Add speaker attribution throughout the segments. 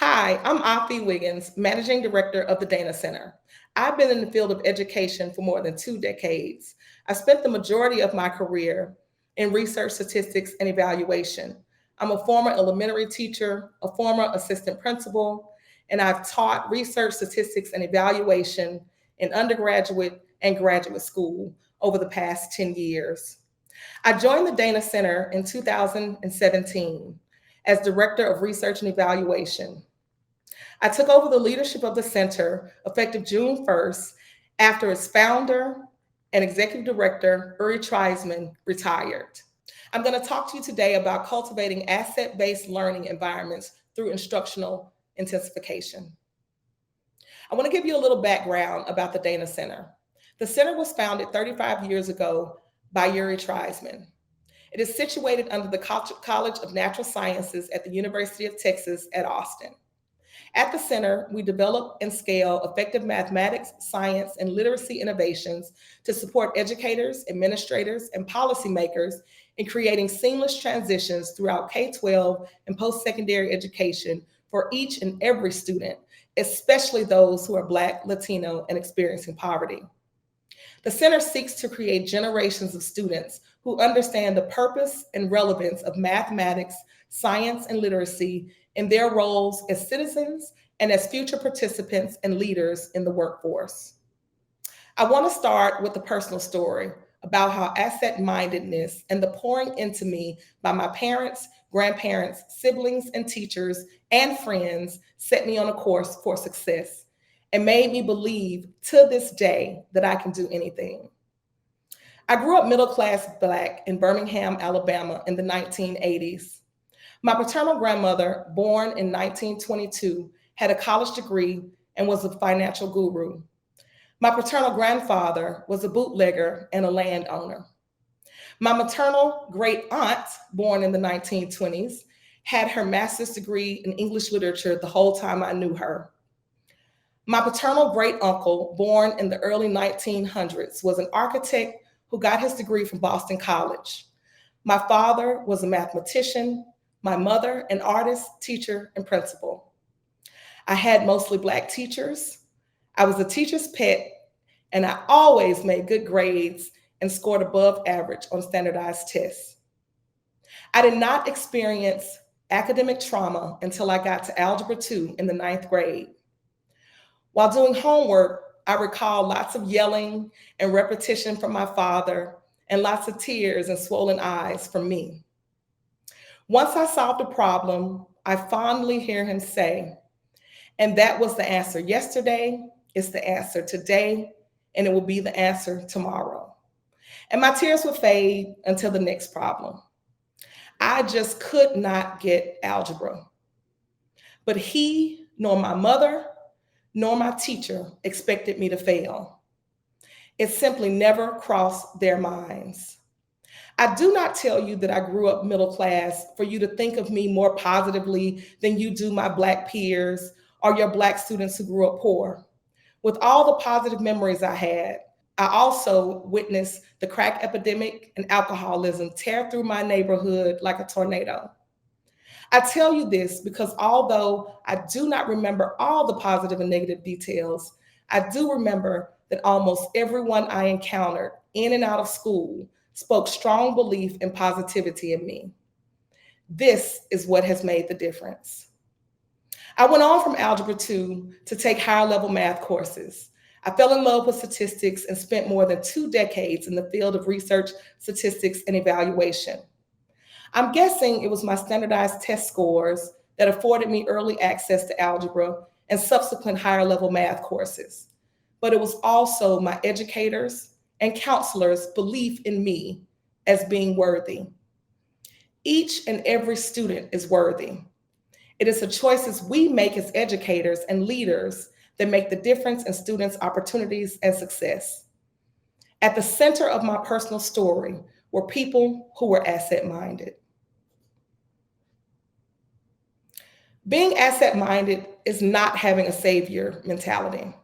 Speaker 1: Hi, I'm Afi Wiggins, Managing Director of the Dana Center. I've been in the field of education for more than 2 decades. I spent the majority of my career in research, statistics, and evaluation. I'm a former elementary teacher, a former assistant principal, and I've taught research, statistics, and evaluation in undergraduate and graduate school over the past 10 years. I joined the Dana Center in 2017 as Director of Research and Evaluation. I took over the leadership of the center effective June 1st after its founder and executive director, Uri Treisman, retired. I'm going to talk to you today about cultivating asset-based learning environments through instructional intensification. I want to give you a little background about the Dana Center. The center was founded 35 years ago by Uri Treisman. It is situated under the College of Natural Sciences at the University of Texas at Austin. At the center, we develop and scale effective mathematics, science, and literacy innovations to support educators, administrators, and policymakers in creating seamless transitions throughout K-12 and post-secondary education for each and every student, especially those who are Black, Latino, and experiencing poverty. The center seeks to create generations of students who understand the purpose and relevance of mathematics, science, and literacy in their roles as citizens and as future participants and leaders in the workforce. I want to start with a personal story about how asset-mindedness and the pouring into me by my parents, grandparents, siblings, and teachers and friends set me on a course for success and made me believe to this day that I can do anything. I grew up middle-class Black in Birmingham, Alabama in the 1980s. My paternal grandmother, born in 1922, had a college degree and was a financial guru. My paternal grandfather was a bootlegger and a landowner. My maternal great aunt, born in the 1920s, had her master's degree in English literature the whole time I knew her. My paternal great uncle, born in the early 1900s, was an architect who got his degree from Boston College. My father was a mathematician, my mother an artist, teacher, and principal. I had mostly Black teachers. I was a teacher's pet, and I always made good grades and scored above average on standardized tests. I did not experience academic trauma until I got to Algebra 2 in the 9th grade. While doing homework, I recall lots of yelling and repetition from my father and lots of tears and swollen eyes from me. Once I solved a problem, I fondly hear him say, and that was the answer yesterday, it's the answer today, and it will be the answer tomorrow. And my tears would fade until the next problem. I just could not get algebra. But he, nor my mother, nor my teacher expected me to fail. It simply never crossed their minds. I do not tell you that I grew up middle class for you to think of me more positively than you do my Black peers or your Black students who grew up poor. With all the positive memories I had, I also witnessed the crack epidemic and alcoholism tear through my neighborhood like a tornado. I tell you this because although I do not remember all the positive and negative details, I do remember that almost everyone I encountered in and out of school spoke strong belief and positivity in me. This is what has made the difference. I went on from Algebra 2 to take higher level math courses. I fell in love with statistics and spent more than 2 decades in the field of research, statistics, and evaluation. I'm guessing it was my standardized test scores that afforded me early access to algebra and subsequent higher level math courses. But it was also my educators and counselors' belief in me as being worthy. Each and every student is worthy. It is the choices we make as educators and leaders that make the difference in students' opportunities and success. At the center of my personal story were people who were asset-minded. Being asset-minded is not having a savior mentality.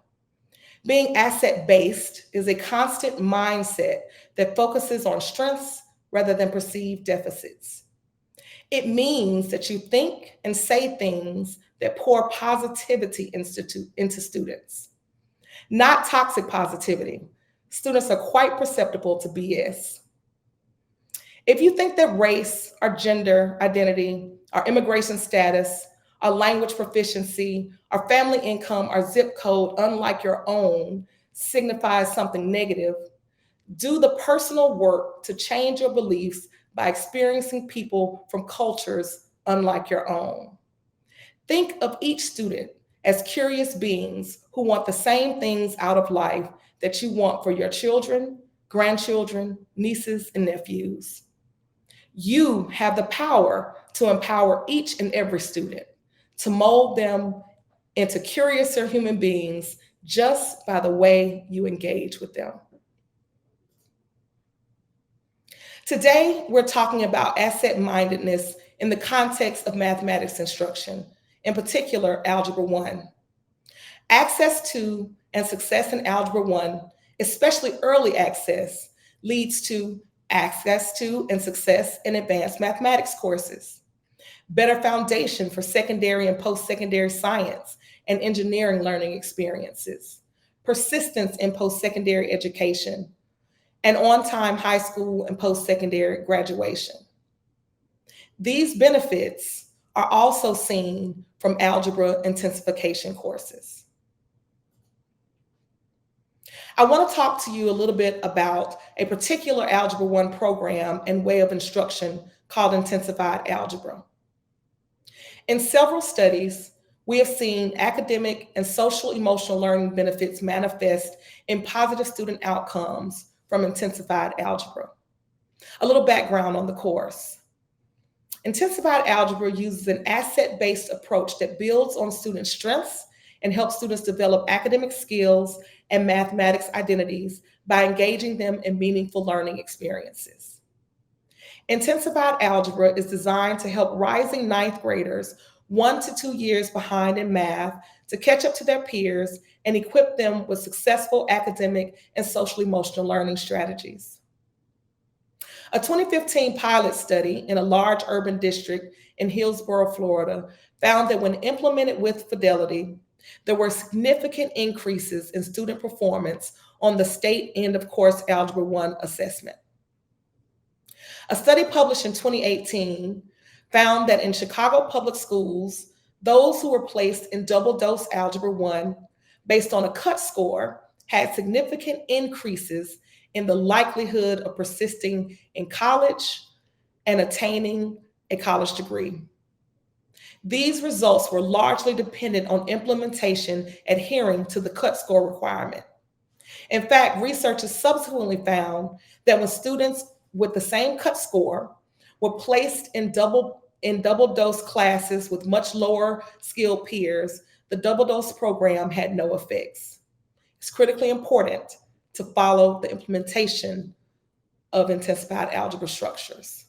Speaker 1: Being asset-based is a constant mindset that focuses on strengths rather than perceived deficits. It means that you think and say things that pour positivity into students, not toxic positivity. Students are quite perceptible to BS. If you think that race or gender identity or immigration status or language proficiency or family income or zip code unlike your own signifies something negative, do the personal work to change your beliefs by experiencing people from cultures unlike your own. Think of each student as curious beings who want the same things out of life that you want for your children, grandchildren, nieces, and nephews. You have the power to empower each and every student, to mold them into curiouser human beings just by the way you engage with them. Today, we're talking about asset-mindedness in the context of mathematics instruction, in particular, Algebra 1. Access to and success in Algebra 1, especially early access, leads to access to and success in advanced mathematics courses, better foundation for secondary and post-secondary science and engineering learning experiences, persistence in post-secondary education, and on-time high school and post-secondary graduation. These benefits are also seen from algebra intensification courses. I want to talk to you a little bit about a particular Algebra 1 program and way of instruction called Intensified Algebra. In several studies, we have seen academic and social emotional learning benefits manifest in positive student outcomes from Intensified Algebra. A little background on the course. Intensified Algebra uses an asset-based approach that builds on student strengths and helps students develop academic skills and mathematics identities by engaging them in meaningful learning experiences. Intensified Algebra is designed to help rising ninth graders 1 to 2 years behind in math to catch up to their peers and equip them with successful academic and social emotional learning strategies. A 2015 pilot study in a large urban district in Hillsborough, Florida, found that when implemented with fidelity, there were significant increases in student performance on the state end of course Algebra 1 assessment. A study published in 2018 found that in Chicago public schools, those who were placed in double dose Algebra 1 based on a cut score had significant increases in the likelihood of persisting in college and attaining a college degree. These results were largely dependent on implementation adhering to the cut score requirement. In fact, researchers subsequently found that when students with the same cut score were placed in double dose classes with much lower skilled peers, the double dose program had no effects. It's critically important to follow the implementation of intensified algebra structures.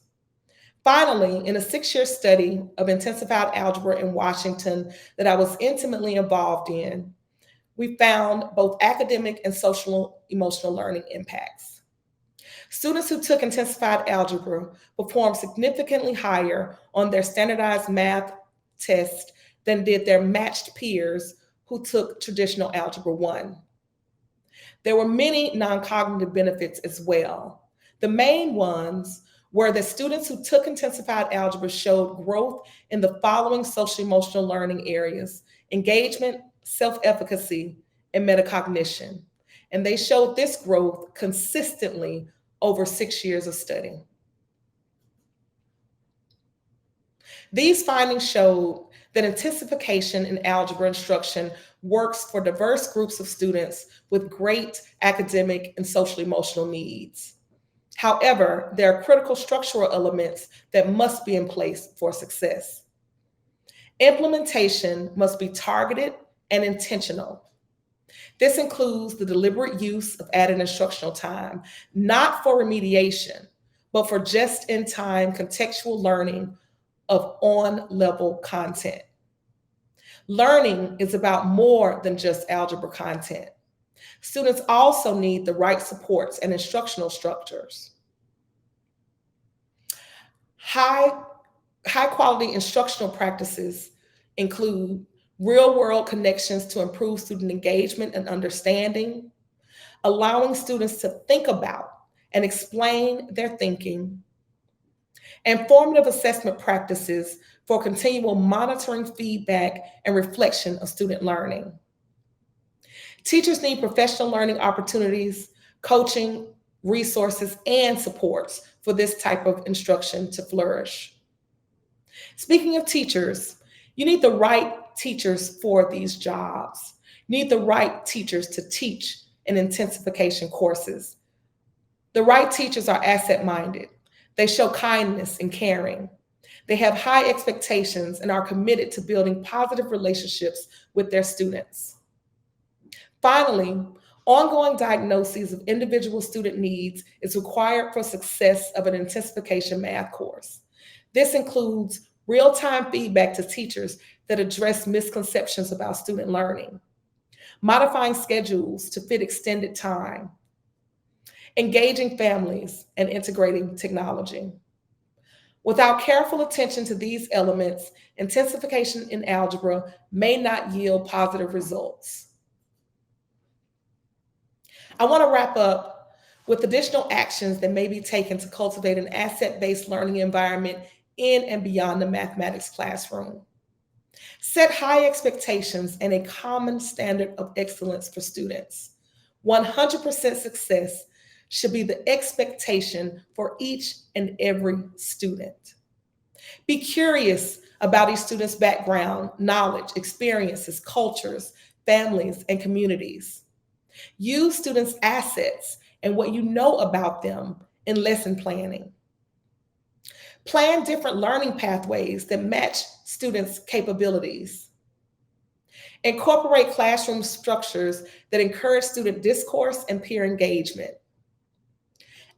Speaker 1: Finally, in a 6-year study of intensified algebra in Washington that I was intimately involved in, we found both academic and social emotional learning impacts. Students who took intensified algebra performed significantly higher on their standardized math test than did their matched peers who took traditional Algebra 1. There were many non-cognitive benefits as well. The main ones were that students who took intensified algebra showed growth in the following social emotional learning areas: engagement, self-efficacy, and metacognition. And they showed this growth consistently over 6 years of study. These findings showed that intensification in algebra instruction works for diverse groups of students with great academic and social emotional needs. However, there are critical structural elements that must be in place for success. Implementation must be targeted and intentional. This includes the deliberate use of added instructional time, not for remediation, but for just-in-time contextual learning of on-level content. Learning is about more than just algebra content. Students also need the right supports and instructional structures. High High quality instructional practices include real world connections to improve student engagement and understanding, allowing students to think about and explain their thinking, and formative assessment practices for continual monitoring, feedback, and reflection of student learning. Teachers need professional learning opportunities, coaching, resources, and supports for this type of instruction to flourish. Speaking of teachers, you need the right teachers for these jobs. You need the right teachers to teach in intensification courses. The right teachers are asset minded. They show kindness and caring. They have high expectations and are committed to building positive relationships with their students. Finally, ongoing diagnoses of individual student needs is required for success of an intensification math course. This includes real-time feedback to teachers that address misconceptions about student learning, modifying schedules to fit extended time, engaging families, and integrating technology. Without careful attention to these elements, intensification in algebra may not yield positive results. I want to wrap up with additional actions that may be taken to cultivate an asset-based learning environment in and beyond the mathematics classroom. Set high expectations and a common standard of excellence for students. 100% success should be the expectation for each and every student. Be curious about each student's background, knowledge, experiences, cultures, families, and communities. Use students' assets and what you know about them in lesson planning. Plan different learning pathways that match students' capabilities. Incorporate classroom structures that encourage student discourse and peer engagement.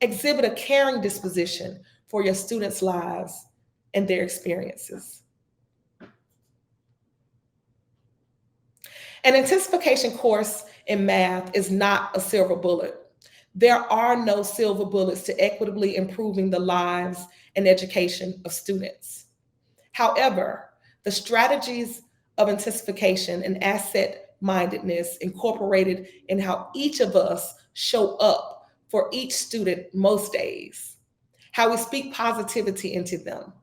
Speaker 1: Exhibit a caring disposition for your students' lives and their experiences. An intensification course in math is not a silver bullet. There are no silver bullets to equitably improving the lives and education of students. However, the strategies of intensification and asset mindedness incorporated in how each of us show up for each student most days, how we speak positivity into them,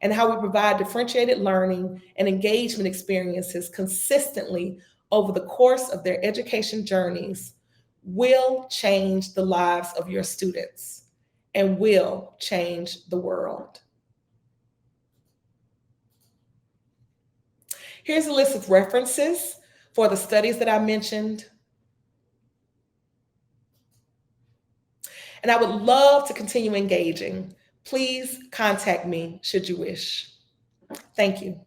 Speaker 1: and how we provide differentiated learning and engagement experiences consistently over the course of their education journeys will change the lives of your students and will change the world. Here's a list of references for the studies that I mentioned. And I would love to continue engaging. Please contact me should you wish. Thank you.